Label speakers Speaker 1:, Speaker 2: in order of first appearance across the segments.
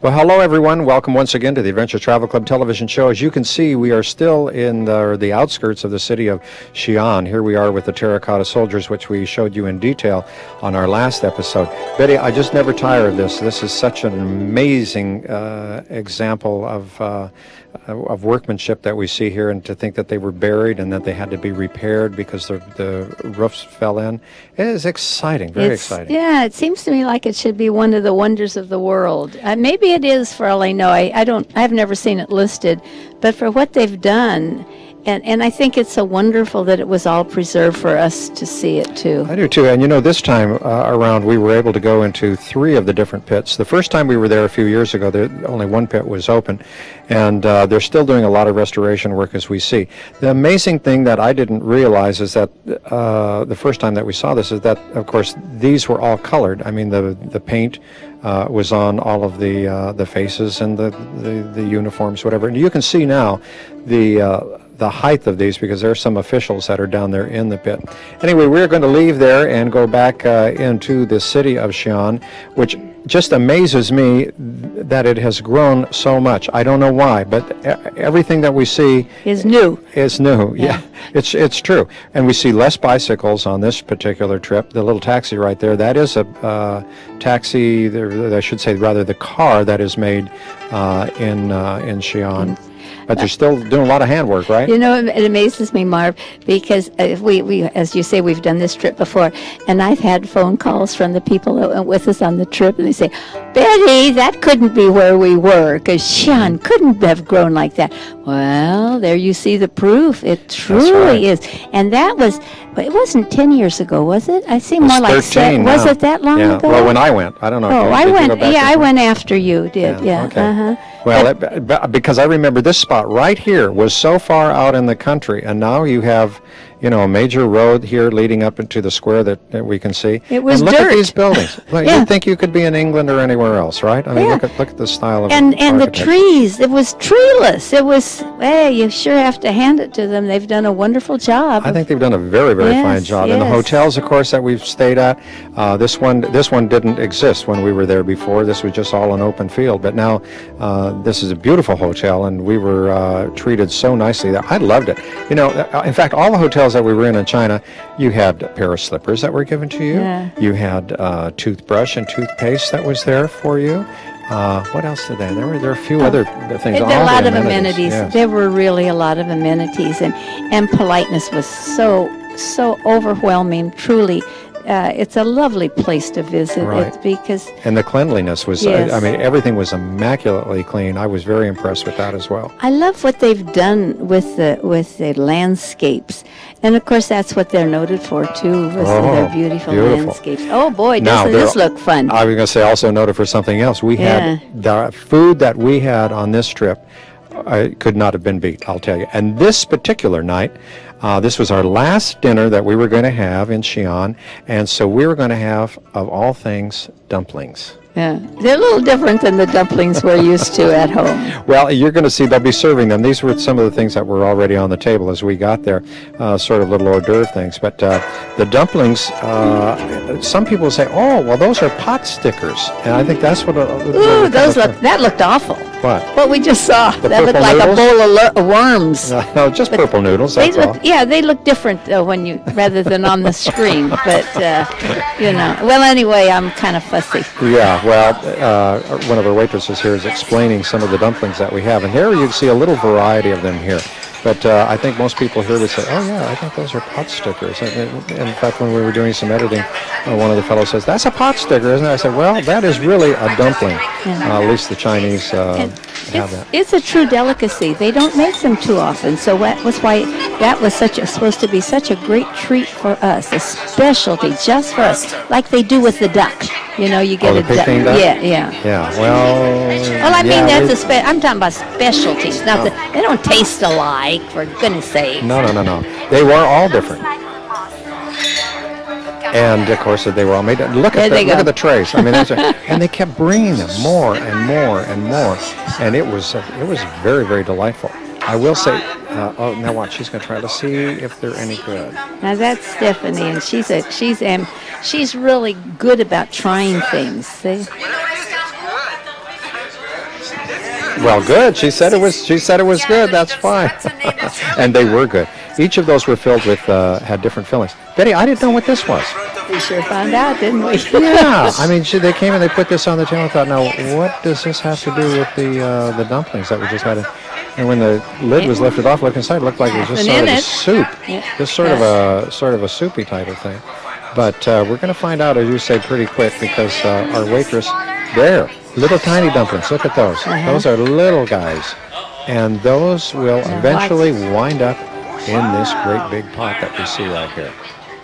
Speaker 1: Well, hello, everyone. Welcome once again to the Adventure Travel Club television show. As you can see, we are still in the outskirts of the city of Xi'an. Here we are with the terracotta soldiers, which we showed you in detail on our last episode. Betty, I just never tire of this. This is such an amazing example of workmanship that we see here, and to think that they were buried and that they had to be repaired because the roofs fell in. It is exciting, very exciting.
Speaker 2: Yeah, it seems to me like it should be one of the wonders of the world. Maybe it is, for all I know. I've never seen it listed, but for what they've done, and I think it's so wonderful that it was all preserved for us to see it too.
Speaker 1: I do too, and you know, this time around we were able to go into 3 of the different pits. The first time we were there a few years ago, only one pit was open, and they're still doing a lot of restoration work, as we see. The amazing thing that I didn't realize is that the first time that we saw this is that, of course, these were all colored. I mean, the paint was on all of the faces and the uniforms, whatever. And you can see now the height of these, because there are some officials that are down there in the pit. Anyway, we're going to leave there and go back into the city of Xi'an, which just amazes me that it has grown so much. I don't know why, but everything that we see
Speaker 2: is new.
Speaker 1: Yeah, it's true. And we see less bicycles on this particular trip. The little taxi right there, that is a taxi, I should say rather the car that is made in Xi'an. But they're still doing a lot of handwork, right? You know,
Speaker 2: it amazes me, Marv, because we, as you say, we've done this trip before, and I've had phone calls from the people that went with us on the trip, and they say, Betty, that couldn't be where we were, because Xi'an couldn't have grown like that. Well, there you see the proof. It truly is. And that was, it wasn't 10 years ago, was it? I seem more like
Speaker 1: 13
Speaker 2: was it that long ago?
Speaker 1: Well, when I went, I don't know.
Speaker 2: Oh, I went after you did. Yeah.
Speaker 1: Okay. Well, because I remember this spot right here was so far out in the country, and now you have, you know, a major road here leading up into the square that we can see.
Speaker 2: It was
Speaker 1: and look
Speaker 2: dirt.
Speaker 1: At these buildings. You'd think you could be in England or anywhere else, right? I mean, look at the style of
Speaker 2: and the trees. It was treeless. It was. Hey, you sure have to hand it to them. They've done a wonderful job.
Speaker 1: I think they've done a very, very fine job. And the hotels, of course, that we've stayed at. This one didn't exist when we were there before. This was just all an open field. But now, this is a beautiful hotel, and we were treated so nicely that I loved it. You know, in fact, all the hotels that we were in China, you had a pair of slippers that were given to you. Yeah. You had toothbrush and toothpaste that was there for you. What else did they? There were a few other things.
Speaker 2: There were a lot of amenities. Yes. There were really a lot of amenities, and politeness was so overwhelming. Truly. It's a lovely place to visit.
Speaker 1: Right.
Speaker 2: It's because
Speaker 1: and the cleanliness was, I mean, everything was immaculately clean. I was very impressed with that as well.
Speaker 2: I love what they've done with the landscapes. And of course, that's what they're noted for too, was their beautiful landscapes. Oh boy, doesn't this look fun.
Speaker 1: I was going to say also noted for something else. We had the food that we had on this trip could not have been beat, I'll tell you. And this particular night, this was our last dinner that we were going to have in Xi'an, and so we were going to have, of all things, dumplings.
Speaker 2: Yeah, they're a little different than the dumplings we're used to at home.
Speaker 1: Well, you're going to see they'll be serving them. These were some of the things that were already on the table as we got there, sort of little hors d'oeuvre things. But the dumplings, some people say, oh, well, those are pot stickers. And I think that's what...
Speaker 2: that looked awful. What we just saw. That looked like
Speaker 1: noodles?
Speaker 2: A bowl of worms.
Speaker 1: No, just purple noodles, that's all.
Speaker 2: Yeah, they look different rather than on the screen. But, you know. Well, anyway, I'm kind of fussy.
Speaker 1: Yeah, well, one of our waitresses here is explaining some of the dumplings that we have. And here you can see a little variety of them here. But I think most people here would say, oh, yeah, I think those are pot stickers. In fact, when we were doing some editing, one of the fellows says, that's a pot sticker, isn't it? I said, well, that is really a dumpling. At least the Chinese have that.
Speaker 2: It's a true delicacy. They don't make them too often. So that was why that was supposed to be such a great treat for us, a specialty just for us, like they do with the duck. You know, you get a duck.
Speaker 1: Yeah, well,
Speaker 2: I mean, I'm talking about specialties. Not that they don't taste alike, for goodness sake.
Speaker 1: No. They were all different. And of course, they were all made. Look at the trays. I mean, and they kept bringing them more and more and more, and it was very, very delightful. I will say, now watch, she's going to try to see if they're any good.
Speaker 2: Now that's Stephanie, and she's really good about trying things. See?
Speaker 1: Well, good. She said it was. She said it was good. That's fine. And they were good. Each of those were filled with had different fillings. Betty, I didn't know what this was.
Speaker 2: We sure found out, didn't we?
Speaker 1: Yeah. I mean, they came and they put this on the table. I thought, now, what does this have to do with the dumplings that we just had? And when the lid was lifted off, look inside. It looked like it was just sort of a soup.
Speaker 2: Yeah.
Speaker 1: Just sort of a soupy type of thing. But we're going to find out, as you say, pretty quick because our waitress there. Little tiny dumplings. Look at those. Those are little guys. And those will eventually wind up in this great big pot that we see right here.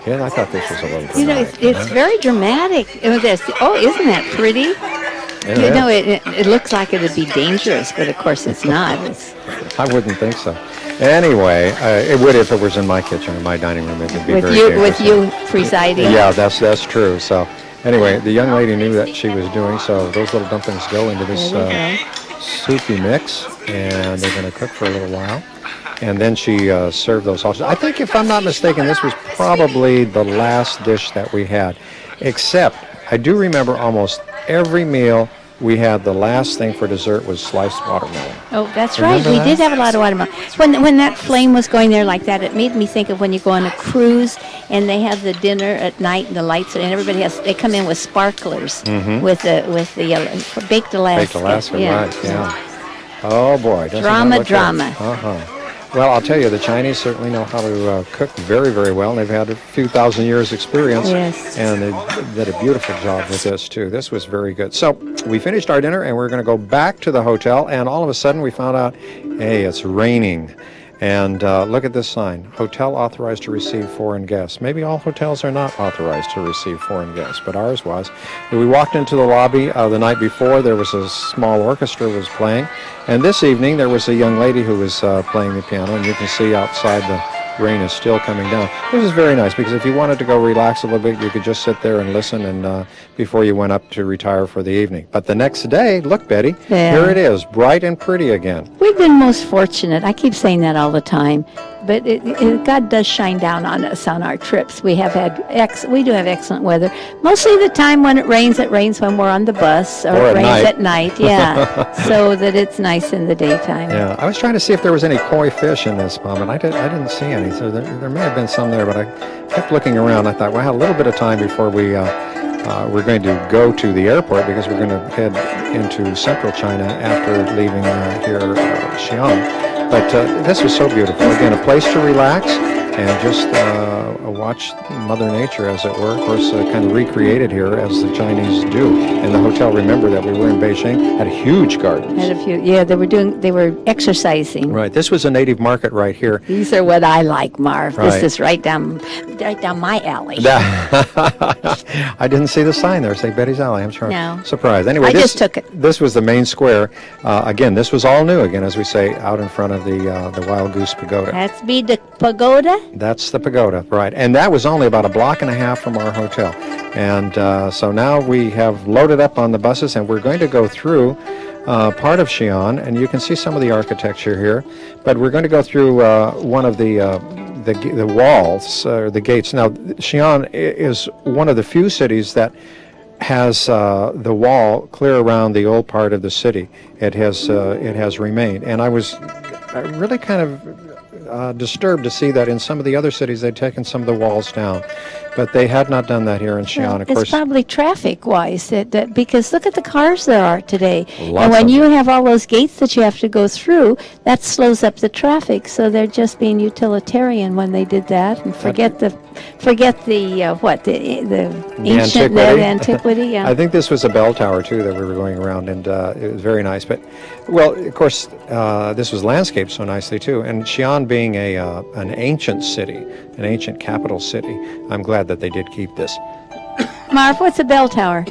Speaker 1: Yeah, I thought this was a little dramatic.
Speaker 2: You know, it's very dramatic. Oh, isn't that pretty? You know, it looks like it would be dangerous, but of course it's not.
Speaker 1: I wouldn't think so. Anyway, it would if it was in my kitchen or my dining room. It would be very dangerous.
Speaker 2: With you presiding.
Speaker 1: Yeah, that's true. So anyway, the young lady knew that she was doing so. Those little dumplings go into this soupy mix, and they're going to cook for a little while. And then she served those sausages. I think, if I'm not mistaken, this was probably the last dish that we had. Except, I do remember almost every meal we had, the last thing for dessert was sliced watermelon.
Speaker 2: Oh, that's right. We did have a lot of watermelon. When that flame was going there like that, it made me think of when you go on a cruise and they have the dinner at night and the lights, and everybody they come in with sparklers with the baked Alaska.
Speaker 1: Baked Alaska, right? Yeah. Oh boy,
Speaker 2: Drama.
Speaker 1: Well, I'll tell you, the Chinese certainly know how to cook very, very well. And they've had a few thousand years experience.
Speaker 2: Yes.
Speaker 1: And they did a beautiful job with this, too. This was very good. So we finished our dinner, and we're going to go back to the hotel. And all of a sudden, we found out, hey, it's raining. And look at this sign, hotel authorized to receive foreign guests. Maybe all hotels are not authorized to receive foreign guests, but ours was. And we walked into the lobby the night before. There was a small orchestra was playing. And this evening, there was a young lady who was playing the piano, and you can see outside the rain is still coming down. This is very nice, because if you wanted to go relax a little bit, you could just sit there and listen and before you went up to retire for the evening. But the next day, look, Betty, here it is, bright and pretty again.
Speaker 2: We've been most fortunate. I keep saying that all the time. But God does shine down on us on our trips. We have had we do have excellent weather. Mostly the time when it rains when we're on the bus, or it rains at night. Yeah, so that it's nice in the daytime.
Speaker 1: Yeah, I was trying to see if there was any koi fish in this pond, and I didn't see any. So there may have been some there, but I kept looking around. I thought, well, I had a little bit of time before we're going to go to the airport, because we're going to head into central China after leaving here Xi'an. But this was so beautiful. Again, a place to relax and just watch Mother Nature, as it were. Of course, kind of recreated here as the Chinese do. And the hotel, remember that we were in Beijing, had huge gardens.
Speaker 2: Had a few, yeah. They were exercising.
Speaker 1: Right. This was a native market right here.
Speaker 2: These are what I like, Marv. Right. This is right down my alley.
Speaker 1: I didn't see the sign there. Say Betty's Alley. I'm sure.
Speaker 2: No.
Speaker 1: Surprised. Anyway,
Speaker 2: I just took it.
Speaker 1: This was the main square. Again, this was all new. Again, as we say, out in front of the Wild Goose Pagoda.
Speaker 2: That's the pagoda.
Speaker 1: That's the pagoda, right? And that was only about a block and a half from our hotel. And so now we have loaded up on the buses, and we're going to go through part of Xi'an, and you can see some of the architecture here. But we're going to go through one of the walls, or the gates. Now, Xi'an is one of the few cities that has the wall clear around the old part of the city. It has remained, and I was really kind of disturbed to see that in some of the other cities they'd taken some of the walls down, but they had not done that here in Xi'an.
Speaker 2: Well,
Speaker 1: of course,
Speaker 2: it's probably traffic-wise, because look at the cars there are today.
Speaker 1: Lots
Speaker 2: and when you have all those gates that you have to go through, that slows up the traffic. So they're just being utilitarian when they did that, and forget the ancient antiquity. Yeah.
Speaker 1: I think this was a bell tower too that we were going around, and it was very nice. But well, of course, this was landscaped so nicely too. And Xi'an being an ancient city, an ancient capital city, I'm glad that they did keep this.
Speaker 2: Marv, what's a bell tower?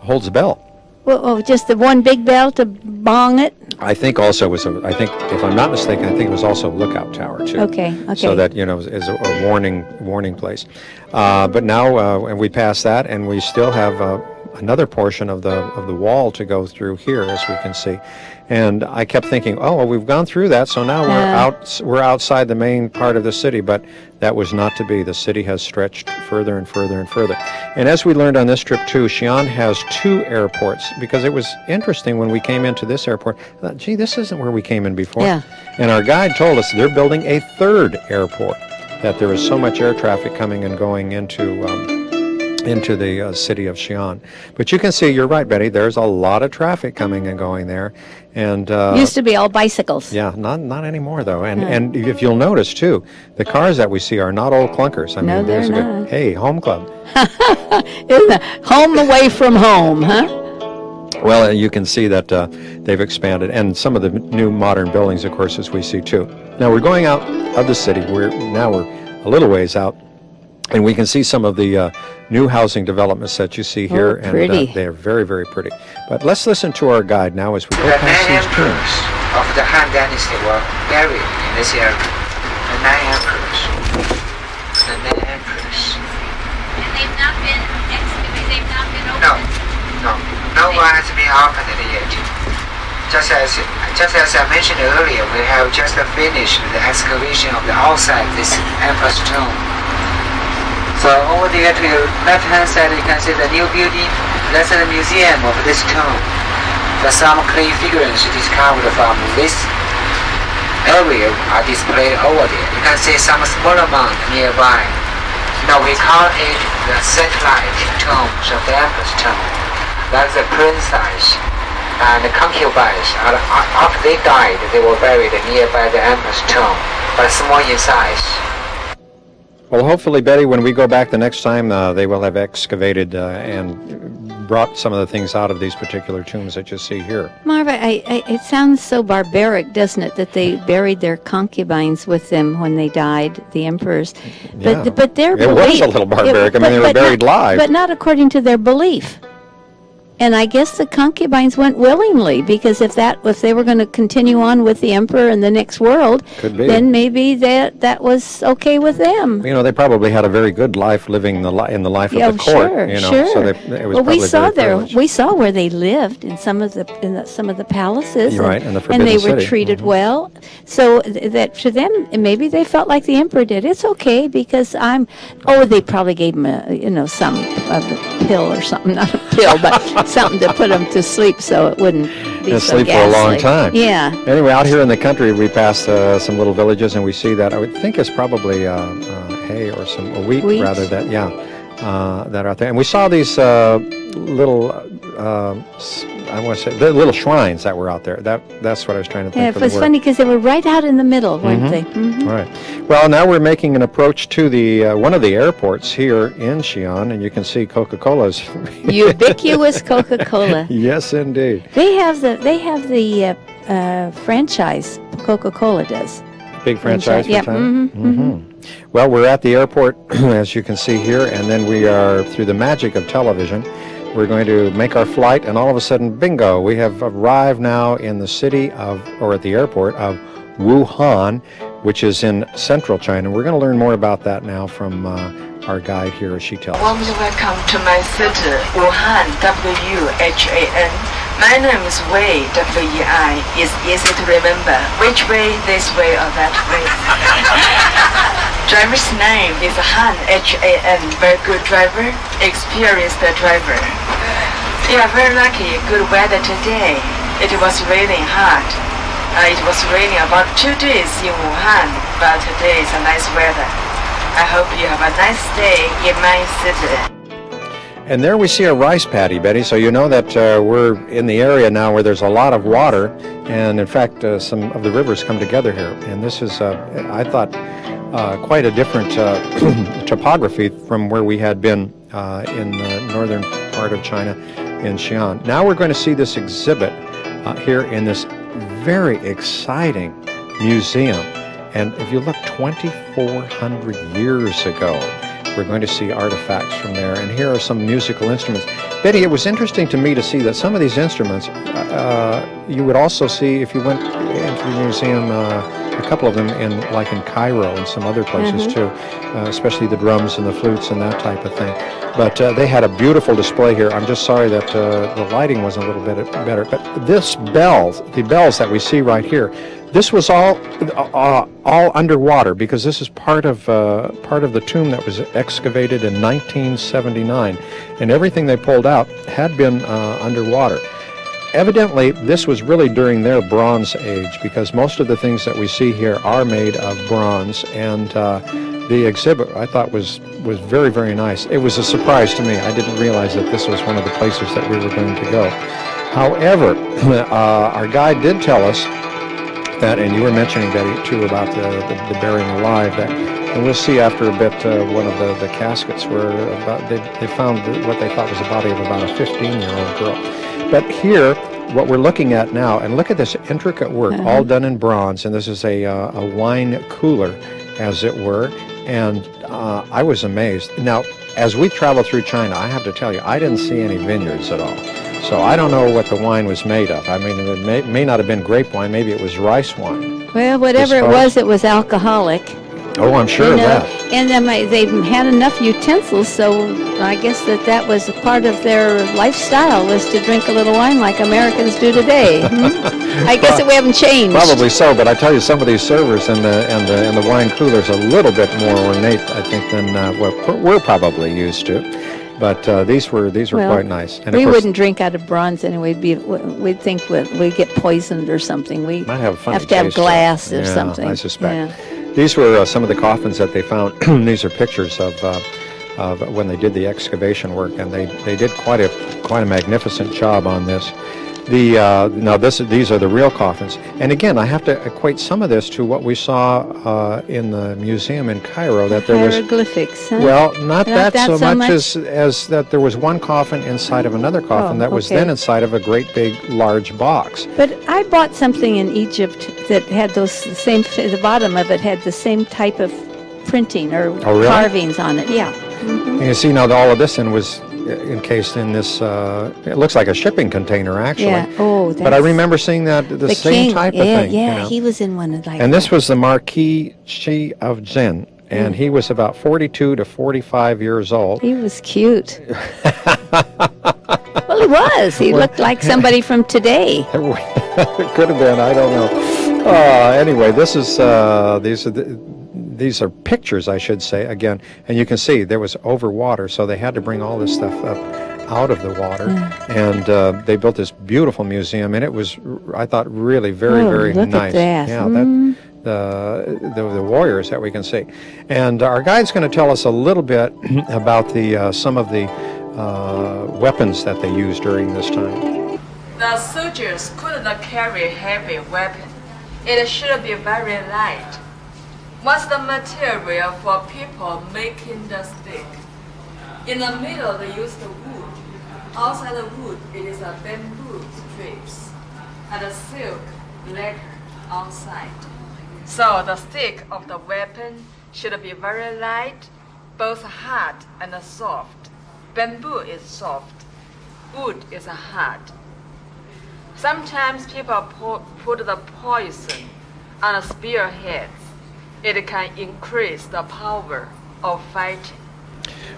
Speaker 1: Holds a bell.
Speaker 2: Well, just the one big bell to bong it?
Speaker 1: I think also was I think, if I'm not mistaken, I think it was also a lookout tower too.
Speaker 2: Okay.
Speaker 1: So that, is a warning place. But now, and we passed that, and we still have another portion of the wall to go through here, as we can see. And I kept thinking, oh, well, we've gone through that, so now we're outside the main part of the city. But that was not to be. The city has stretched further and further and further. And as we learned on this trip too, Xi'an has 2 airports, because it was interesting when we came into this airport. I thought, gee, this isn't where we came in before.
Speaker 2: Yeah.
Speaker 1: And our guide told us they're building a 3rd airport, that there is so much air traffic coming and going into the city of Xi'an. But you can see, you're right, Betty, there's a lot of traffic coming and going there. And
Speaker 2: used to be all bicycles.
Speaker 1: yeah, not anymore though. And if you'll notice too, the cars that we see are not old clunkers. I
Speaker 2: No,
Speaker 1: mean, there's
Speaker 2: they're
Speaker 1: a
Speaker 2: not.
Speaker 1: good, hey, home club.
Speaker 2: Isn't it? Home away from home, huh?
Speaker 1: Well, you can see that they've expanded, and some of the new modern buildings, of course, as we see too. Now we're going out of the city. We're a little ways out, and we can see some of the new housing developments that you see here,
Speaker 2: pretty.
Speaker 1: and they're very, very pretty. But let's listen to our guide now as we go
Speaker 3: The
Speaker 1: past
Speaker 3: 9
Speaker 1: these tombs.
Speaker 3: emperors of the Han Dynasty were buried in this area. The 9 emperors. The 9 emperors.
Speaker 4: And they've not been excavated, they've not been opened.
Speaker 3: No one has been opened yet. Just as I mentioned earlier, we have just finished the excavation of the outside this emperor's tomb. So over there to your left-hand side, you can see the new building. That's the museum of this tomb. There's some clay figurines discovered from this area are displayed over there. You can see some smaller mound nearby. Now we call it the satellite tombs of the emperor's tomb. That's the princess and the concubines. After they died, they were buried nearby the emperor's tomb, but small in size.
Speaker 1: Well, hopefully, Betty, when we go back the next time, they will have excavated and brought some of the things out of these particular tombs that you see here.
Speaker 2: Marva, it sounds so barbaric, doesn't it, that they buried their concubines with them when they died, the emperors.
Speaker 1: Yeah.
Speaker 2: But their
Speaker 1: It
Speaker 2: belief,
Speaker 1: was a little barbaric. I mean, they were buried live.
Speaker 2: But not according to their belief. And I guess the concubines went willingly, because if they were going to continue on with the emperor in the next world,
Speaker 1: Could be.
Speaker 2: then maybe that was okay with them.
Speaker 1: You know, they probably had a very good life living in the life of the court.
Speaker 2: Sure,
Speaker 1: you know,
Speaker 2: sure.
Speaker 1: so it was
Speaker 2: Well, we
Speaker 1: probably
Speaker 2: saw
Speaker 1: very privileged.
Speaker 2: we saw where they lived in some of the palaces,
Speaker 1: You're right, in the
Speaker 2: and they
Speaker 1: Forbidden
Speaker 2: were
Speaker 1: City.
Speaker 2: treated well. So that to them, maybe they felt like the emperor did. It's okay because they probably gave them some pill or something, not a pill, but something to put them to sleep so it wouldn't be
Speaker 1: And
Speaker 2: so
Speaker 1: sleep for a long
Speaker 2: ghastly.
Speaker 1: time.
Speaker 2: Yeah.
Speaker 1: Anyway, out here in the country, we passed some little villages, and we see that I would think it's probably hay or wheat
Speaker 2: Wheat.
Speaker 1: rather that that are out there. And we saw these little I want to say the little shrines that were out there. That's what I was trying to think
Speaker 2: Yeah,
Speaker 1: of
Speaker 2: it
Speaker 1: the
Speaker 2: was
Speaker 1: word.
Speaker 2: funny because they were right out in the middle, weren't they? Mhm.
Speaker 1: Right. Well, now we're making an approach to the one of the airports here in Xi'an, and you can see Coca-Cola's.
Speaker 2: Ubiquitous Coca-Cola.
Speaker 1: Yes, indeed.
Speaker 2: They have the franchise. Coca-Cola does.
Speaker 1: Big franchise for
Speaker 2: Yep,
Speaker 1: China.
Speaker 2: mhm,
Speaker 1: Well, we're at the airport, as you can see here, and then we are, through the magic of television, we're going to make our flight, and all of a sudden, bingo, we have arrived now in the city at the airport of Wuhan, which is in central China. We're going to learn more about that now from our guide here, as she tells us.
Speaker 5: Warmly welcome to my city, Wuhan, W-H-A-N. My name is Wei, W-E-I. It's easy to remember. Which way, this way or that way. Driver's name is Han, H-A-N. Very good driver, experienced driver. We are very lucky, good weather today. It was raining hard. It was raining about 2 days in Wuhan, but today is a nice weather. I hope you have a nice day in my city.
Speaker 1: And there we see a rice paddy, Betty, so you know that we're in the area now where there's a lot of water, and in fact some of the rivers come together here. And this is, I thought, quite a different topography from where we had been in the northern part of China in Xi'an. Now we're going to see this exhibit here in this very exciting museum. And if you look 2,400 years ago, we're going to see artifacts from there. And here are some musical instruments. Betty, it was interesting to me to see that some of these instruments you would also see if you went into the museum a couple of them in Cairo and some other places too, especially the drums and the flutes and that type of thing. But they had a beautiful display here. I'm just sorry that the lighting wasn't a little bit better. But the bells that we see right here, this was all underwater because this is part of the tomb that was excavated in 1979, and everything they pulled out had been underwater. Evidently, this was really during their Bronze Age because most of the things that we see here are made of bronze, and the exhibit I thought was very, very nice. It was a surprise to me. I didn't realize that this was one of the places that we were going to go. However, our guide did tell us that, and you were mentioning, Betty, too, about the burying alive, that, and we'll see after a bit one of the caskets where they found what they thought was the body of about a 15-year-old girl. But here, what we're looking at now, and look at this intricate work, all done in bronze, and this is a wine cooler, as it were, and I was amazed. Now, as we travel through China, I have to tell you, I didn't see any vineyards at all. So I don't know what the wine was made of. I mean, it may not have been grape wine, maybe it was rice wine.
Speaker 2: Well, whatever it was alcoholic.
Speaker 1: Oh, I'm sure of that.
Speaker 2: And then they had enough utensils, so I guess that was a part of their lifestyle, was to drink a little wine like Americans do today. I guess we haven't changed.
Speaker 1: Probably so, but I tell you, some of these servers and the wine coolers are a little bit more ornate, I think, than what we're probably used to. But these were quite nice. And
Speaker 2: we wouldn't drink out of bronze anyway. We'd think we'd get poisoned or something. We
Speaker 1: might have
Speaker 2: to have glass or something.
Speaker 1: I suspect. Yeah. These were some of the coffins that they found. These are pictures of when they did the excavation work, and they did quite a magnificent job on this. These are the real coffins, and again, I have to equate some of this to what we saw in the museum in Cairo. That there was
Speaker 2: hieroglyphics. Huh?
Speaker 1: Well, not that so much as that there was one coffin inside of another coffin that was then inside of a great big large box.
Speaker 2: But I bought something in Egypt that had the bottom of it had the same type of printing or carvings on it. Yeah.
Speaker 1: And you see now all of this was encased in this, it looks like a shipping container, actually.
Speaker 2: Yeah.
Speaker 1: But I remember seeing that the same type of thing.
Speaker 2: Yeah, he was in one of
Speaker 1: And this was the Marquis Shi of Zhen, and he was about 42 to 45 years old.
Speaker 2: He was cute. Well, he was. He looked like somebody from today.
Speaker 1: It could have been. I don't know. Anyway, this is these are pictures, I should say, again, and you can see there was over water, so they had to bring all this stuff up out of the water, and they built this beautiful museum, and it was, I thought, really very
Speaker 2: look
Speaker 1: nice.
Speaker 2: At that.
Speaker 1: Yeah, the warriors that we can see. And our guide's going to tell us a little bit about some of the weapons that they used during this time.
Speaker 5: The soldiers could not carry heavy weapons. It should be very light. What's the material for people making the stick? In the middle, they use the wood. Outside the wood, it is a bamboo strips and a silk lacquer outside. So the stick of the weapon should be very light, both hard and soft. Bamboo is soft, wood is hard. Sometimes people put the poison on the spearheads. It can increase the power of fighting.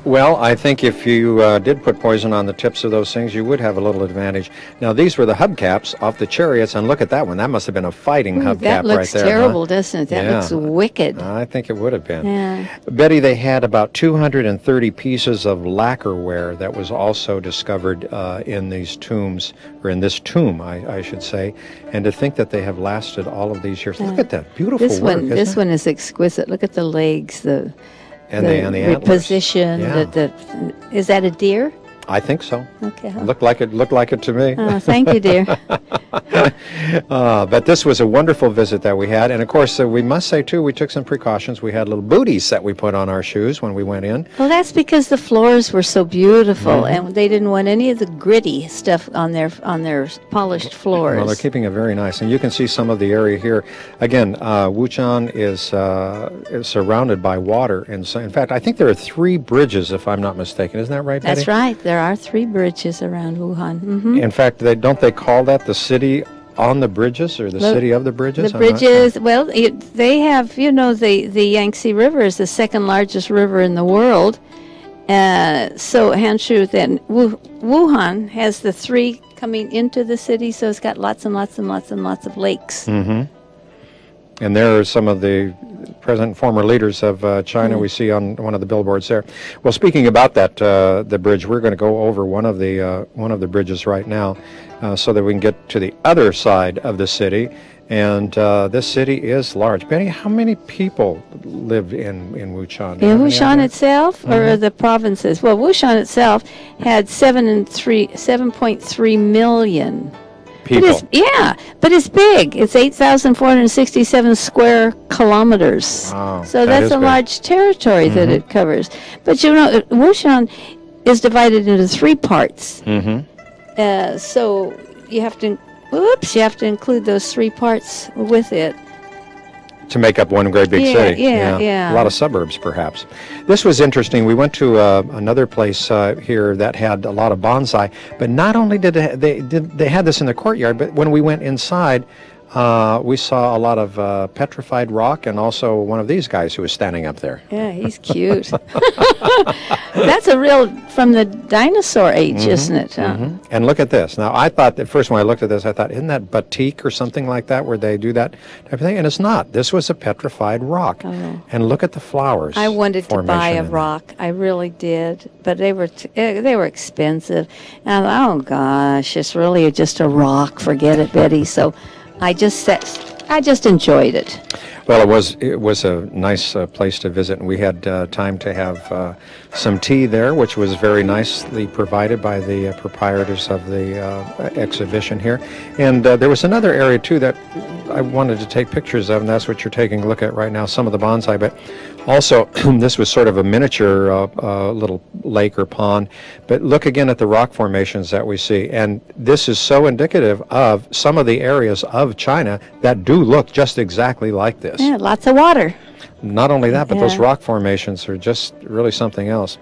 Speaker 1: Well, I think if you did put poison on the tips of those things, you would have a little advantage. Now, these were the hubcaps off the chariots, and look at that one. That must have been a fighting hubcap right there.
Speaker 2: That looks terrible, doesn't it? That looks wicked.
Speaker 1: I think it would have been.
Speaker 2: Yeah.
Speaker 1: Betty, they had about 230 pieces of lacquerware that was also discovered in these tombs, or in this tomb, I should say. And to think that they have lasted all of these years. Look at that beautiful work.
Speaker 2: This one is exquisite. Look at the legs, the
Speaker 1: reposition.
Speaker 2: Is that a deer?
Speaker 1: I think so.
Speaker 2: Okay.
Speaker 1: Looked like it to me.
Speaker 2: Oh, thank you, dear.
Speaker 1: But this was a wonderful visit that we had, and of course we must say too, we took some precautions. We had little booties that we put on our shoes when we went in.
Speaker 2: Well, that's because the floors were so beautiful, and they didn't want any of the gritty stuff on their polished floors.
Speaker 1: Well, they're keeping it very nice, and you can see some of the area here. Again, Wuchang is surrounded by water, and so, in fact, I think there are 3 bridges, if I'm not mistaken. Isn't that right, Betty?
Speaker 2: That's right. There are 3 bridges around Wuhan. Mm-hmm.
Speaker 1: In fact, don't they call that the city on the bridges or the city of the bridges?
Speaker 2: The bridges, well, they have, you know, the Yangtze River is the second largest river in the world. So Hanshu, then Wuhan has the 3 coming into the city, so it's got lots and lots and lots and lots of lakes.
Speaker 1: Mm-hmm. And there are some of the present and former leaders of China we see on one of the billboards there. Well, speaking about that, the bridge, we're going to go over one of the bridges right now, so that we can get to the other side of the city. And this city is large. Benny, how many people live in Wuhan?
Speaker 2: In Wuhan itself, or the provinces? Well, Wuhan itself had 7.3 million
Speaker 1: people.
Speaker 2: But it's big. It's 8,467 square kilometers.
Speaker 1: Wow,
Speaker 2: so that's a large territory that it covers. But you know, Wuhan is divided into 3 parts. So you have to include those 3 parts with it.
Speaker 1: To make up one great big city.
Speaker 2: Yeah.
Speaker 1: A lot of suburbs, perhaps. This was interesting. We went to another place here that had a lot of bonsai, but not only did they had this in the courtyard, but when we went inside, we saw a lot of petrified rock, and also one of these guys who was standing up there.
Speaker 2: Yeah, he's cute. That's a real, from the dinosaur age, isn't it?
Speaker 1: And look at this. Now, I thought at first when I looked at this, I thought, isn't that batik or something like that, where they do that type of thing? And it's not. This was a petrified rock. And look at the flowers.
Speaker 2: I wanted to buy a rock. I really did, but they were expensive. And I thought, oh gosh, it's really just a rock. Forget it, Betty. So I just enjoyed it.
Speaker 1: Well, it was a nice place to visit, and we had time to have some tea there, which was very nicely provided by the proprietors of the exhibition here. And there was another area too that I wanted to take pictures of, and that's what you're taking a look at right now, some of the bonsai. But also, this was sort of a miniature little lake or pond. But look again at the rock formations that we see, and this is so indicative of some of the areas of China that do look just exactly like this.
Speaker 2: Yeah, lots of water.
Speaker 1: Not only that, but those rock formations are just really something else.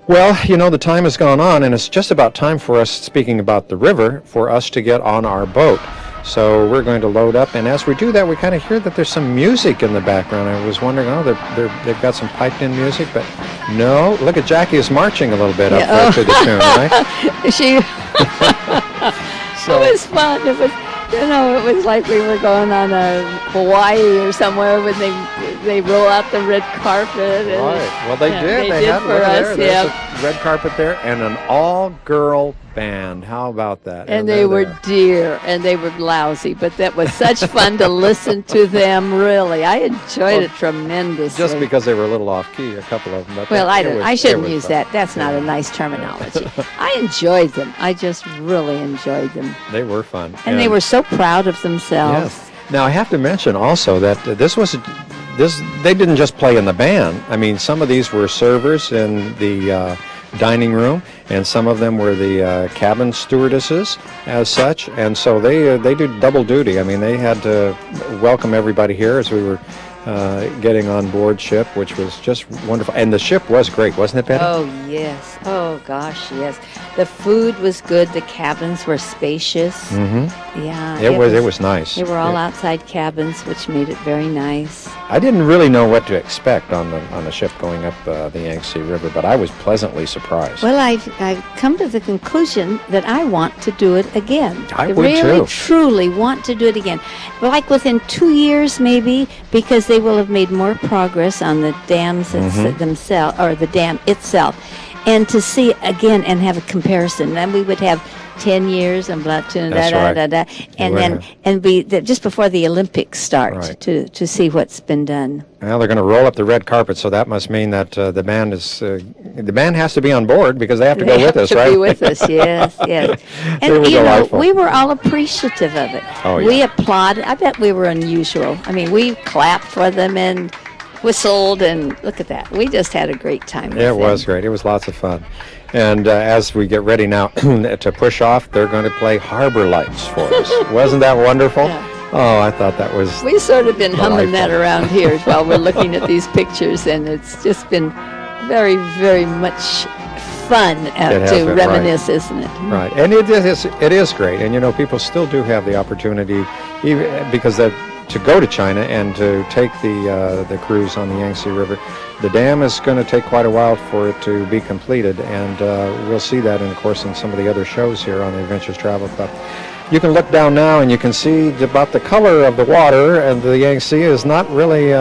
Speaker 1: Well, you know, the time has gone on, and it's just about time for us, speaking about the river, for us to get on our boat. So we're going to load up, and as we do that, we kind of hear that there's some music in the background. I was wondering, they've got some piped-in music, but no. Look at Jackie is marching a little bit up there to the tune, right?
Speaker 2: It was fun. It was, you know, it was like we were going on a Hawaii or somewhere when they roll out the red carpet. And
Speaker 1: right. Well, they did.
Speaker 2: They did for us.
Speaker 1: There's a red carpet there, and an all-girl band. How about that?
Speaker 2: And they were dear, and they were lousy, but that was such fun to listen to them, really. I enjoyed it tremendously.
Speaker 1: Just because they were a little off-key, a couple of them. But
Speaker 2: well, I shouldn't use that. That's not a nice terminology. I enjoyed them. I just really enjoyed them.
Speaker 1: They were fun.
Speaker 2: And they were so proud of themselves.
Speaker 1: Yes. Now, I have to mention also that they didn't just play in the band. I mean, some of these were servers in the dining room, and some of them were the cabin stewardesses as such, and so they did double duty. I mean, they had to welcome everybody here as we were getting on board ship, which was just wonderful. And the ship was great, wasn't it, Betty?
Speaker 2: Oh, yes. Oh, gosh, yes. The food was good. The cabins were spacious. Yeah.
Speaker 1: It was nice.
Speaker 2: They were all outside cabins, which made it very nice.
Speaker 1: I didn't really know what to expect on the ship going up the Yangtze River, but I was pleasantly surprised.
Speaker 2: Well, I've come to the conclusion that I want to do it again.
Speaker 1: I would
Speaker 2: really,
Speaker 1: too.
Speaker 2: truly want to do it again. Like within 2 years, maybe, because they will have made more progress on the dams themselves, or the dam itself, and to see again and have a comparison. Then we would have 10 years and blah, and be just before the Olympics start to see what's been done.
Speaker 1: Well, they're going to roll up the red carpet, so that must mean that the band has to be on board because they have to go with us, right?
Speaker 2: Be with us, yes, yes. And you know, we were all appreciative of it.
Speaker 1: Oh, yeah.
Speaker 2: We applauded. I bet we were unusual. I mean, we clapped for them and whistled, and look at that. We just had a great time.
Speaker 1: It was great. It was lots of fun. And as we get ready now to push off, they're going to play Harbor Lights for us. Wasn't that wonderful?
Speaker 2: Yeah.
Speaker 1: Oh, I thought that was
Speaker 2: We've sort of been humming
Speaker 1: delightful.
Speaker 2: that around here while we're looking at these pictures, and it's just been very, very much fun
Speaker 1: has
Speaker 2: to
Speaker 1: been, right.
Speaker 2: reminisce, isn't it?
Speaker 1: Right, and it is great, and you know, people still do have the opportunity, even because to go to China and to take the cruise on the Yangtze River. The dam is going to take quite a while for it to be completed, and we'll see that, of course, in some of the other shows here on the Adventures Travel Club. You can look down now and you can see about the color of the water, and the Yangtze is not really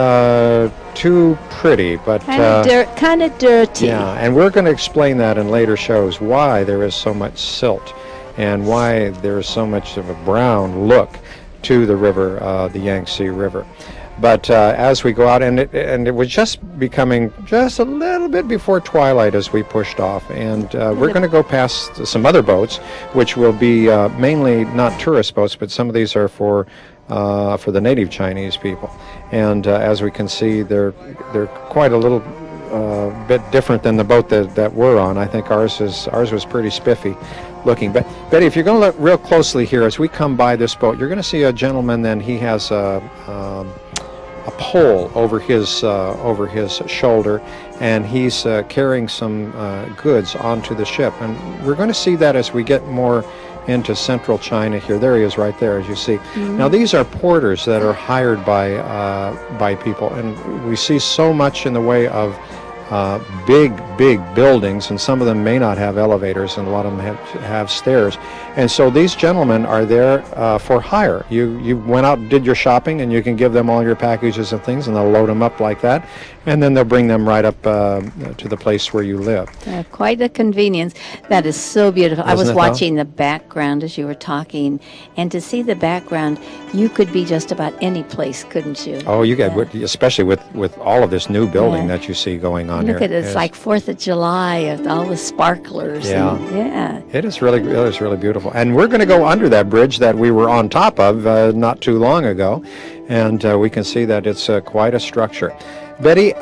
Speaker 1: too pretty, but
Speaker 2: kind of dirty.
Speaker 1: Yeah, and we're going to explain that in later shows, why there is so much silt and why there is so much of a brown look to the river, the Yangtze River. But as we go out, and it was just becoming just a little bit before twilight as we pushed off, and we're going to go past some other boats, which will be mainly not tourist boats, but some of these are for the native Chinese people. And as we can see, they're quite a little bit different than the boat that we're on. I think ours was pretty spiffy looking. But Betty, if you're going to look real closely here as we come by this boat, you're going to see a gentleman. Then he has a pole over his shoulder, and he's carrying some goods onto the ship. And we're going to see that as we get more into central China here. There he is right there, as you see. Mm-hmm. Now these are porters that are hired by people, and we see so much in the way of big buildings, and some of them may not have elevators, and a lot of them have stairs. And so these gentlemen are there for hire. You went out and did your shopping, and you can give them all your packages and things, and they'll load them up like that, and then they'll bring them right up to the place where you live.
Speaker 2: Quite a convenience. That is so beautiful.
Speaker 1: Isn't
Speaker 2: I was
Speaker 1: it,
Speaker 2: watching the background as you were talking, and to see the background, you could be just about any place, couldn't you?
Speaker 1: Oh, you get, especially with all of this new building that you see going on here.
Speaker 2: Look at it, it's like 4th of July, with all the sparklers.
Speaker 1: Yeah.
Speaker 2: And,
Speaker 1: It is really beautiful. And we're going to go under that bridge that we were on top of not too long ago, and we can see that it's quite a structure. Betty,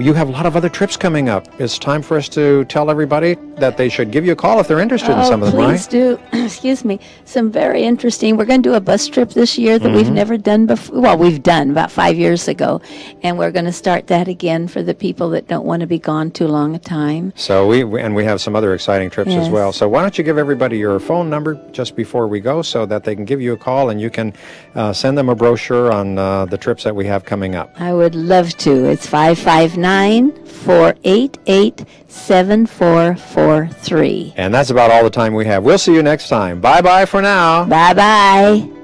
Speaker 1: you have a lot of other trips coming up. It's time for us to tell everybody that they should give you a call if they're interested in some of them, right?
Speaker 2: Please do. Excuse me. Some very interesting. We're going to do a bus trip this year that we've never done before. Well, we've done about 5 years ago, and we're going to start that again for the people that don't want to be gone too long a time.
Speaker 1: So we have some other exciting trips as well. So why don't you give everybody your phone number just before we go, so that they can give you a call and you can send them a brochure on the trips that we have coming up.
Speaker 2: I would love to. It's 559-488-7443.
Speaker 1: And that's about all the time we have. We'll see you next time. Bye-bye for now.
Speaker 2: Bye-bye.